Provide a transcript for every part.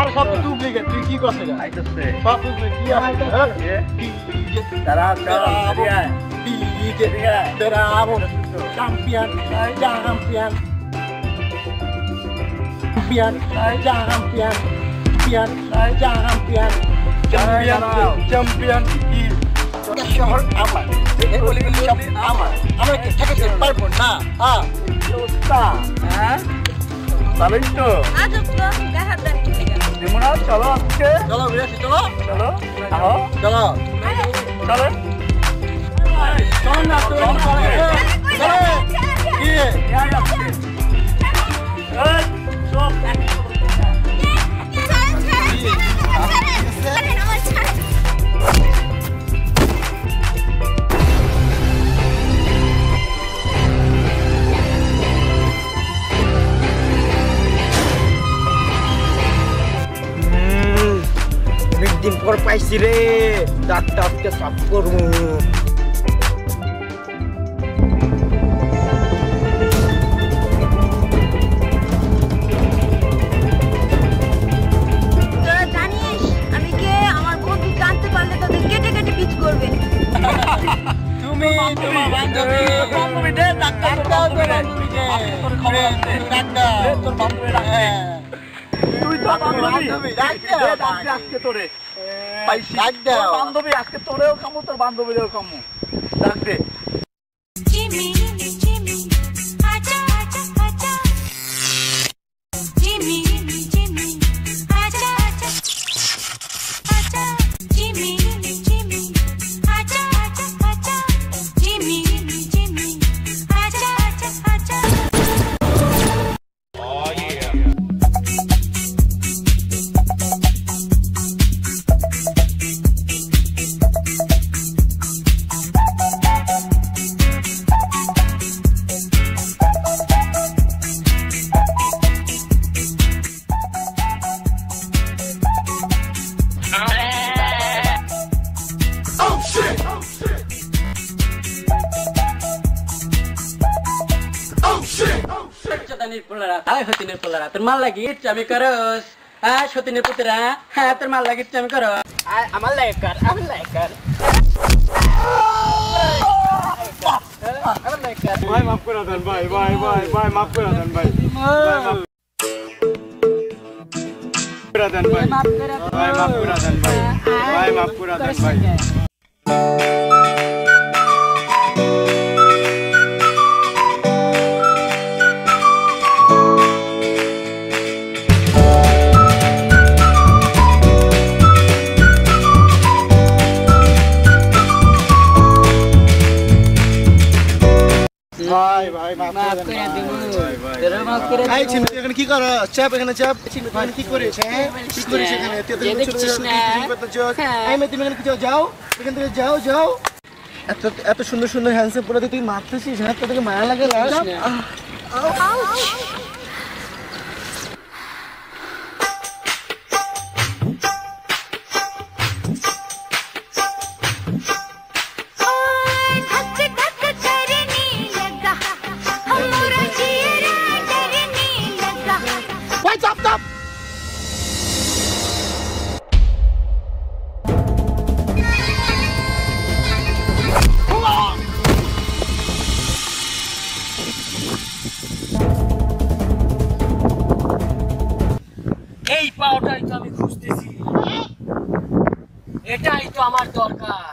আর সব ডুপ্লিকেট তুই কি করছিস আইতাছে সব ডুপ্লিকেট কি আছে তারা bravo champion champion champion champion champion champion কি শহর আমার এই গলিগুলি সব আমার আমরা কি ঠেকাতে পারবো না হ্যাঁ হ্যাঁ ভালোই তো আজব তো দেখা দেন ঠিক আছে দিমুনা চলো আজকে চলো বিরাশি চলো চলো আহো চলো চলো চল না তো চলো কি ইয়া যাচ্ছে এই সব দিন পর পাইছি রে দাঁতটা আজকে সাফ করবো জানিস আমি কে আমার বন্ধু জানতে পারলে তোদের কেটে কেটে পিচ করবে তুমি তোমার বান্ধবী বান্ধবী দে ডাক্তার দাও তো বান্ধবী দে তোর খবর আছে ডাক্তার তোর বান্ধবী রাখতে তুই তো বান্ধবী ডাক্তার ডাক্তার আজকে তোরে পাইছি ডাক্তার তোর বান্ধবী আজকে তোরেও কামু তোর বান্ধবীরেও কামু ডাক দে Jimmy, Jimmy, acha, acha, acha. Jimmy, Jimmy, acha, acha, acha. Jimmy, Jimmy, acha, acha, acha. Jimmy, Jimmy, acha, acha, acha. Oh yeah. সতীনের পোলারা তোর মাল লাগি আমি করস সতীনের পুতরা হ্যাঁ তোর মাল লাগি আমি করো আমার লাগে কর আমার লাগে কর ভাই মাফ করে দেন ভাই ভাই ভাই ভাই মাফ করে দেন ভাই করে দেন ভাই ভাই মাফ করে দেন ভাই ভাই মাফ করে দেন ভাই ভাই ভাই মাফ করে দেন তোরা মাফ করে ভাই চিন্তা এখানে কি করো চাপ এখানে চাপ চিন্তা কি করিস হ্যাঁ কি করিস এখানে তুই তো দেখছিস না এই মে তুমি এখানে কি যাও এখান থেকে যাও যাও এত এত সুন্দর সুন্দর হ্যান্ডসাম পোলাতে তুই মারতেছিস হ্যাঁ তোকে মায়া লাগে না এই পাওয়াটাই তো আমি খুঁজতেছি এটাই তো আমার দরকার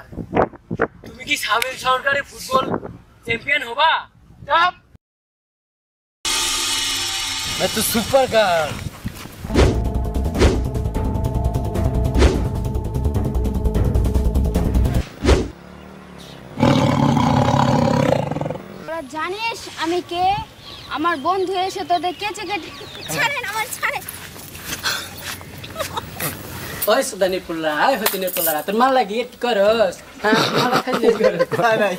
তুমি কি সাবেক সরকারি ফুটবল চ্যাম্পিয়ন হবা চাপ मैं तो सुपर गार्ल জানিস আমি কে আমার বন্ধু এসে তোদের কেচে কেটে ছাড়েন আমার ছাড়েন ওই সুদানি পুল্লা আই হতিনের পুল্লা তোর মাল লাগি করস হ্যাঁ মাল খাই করস নাই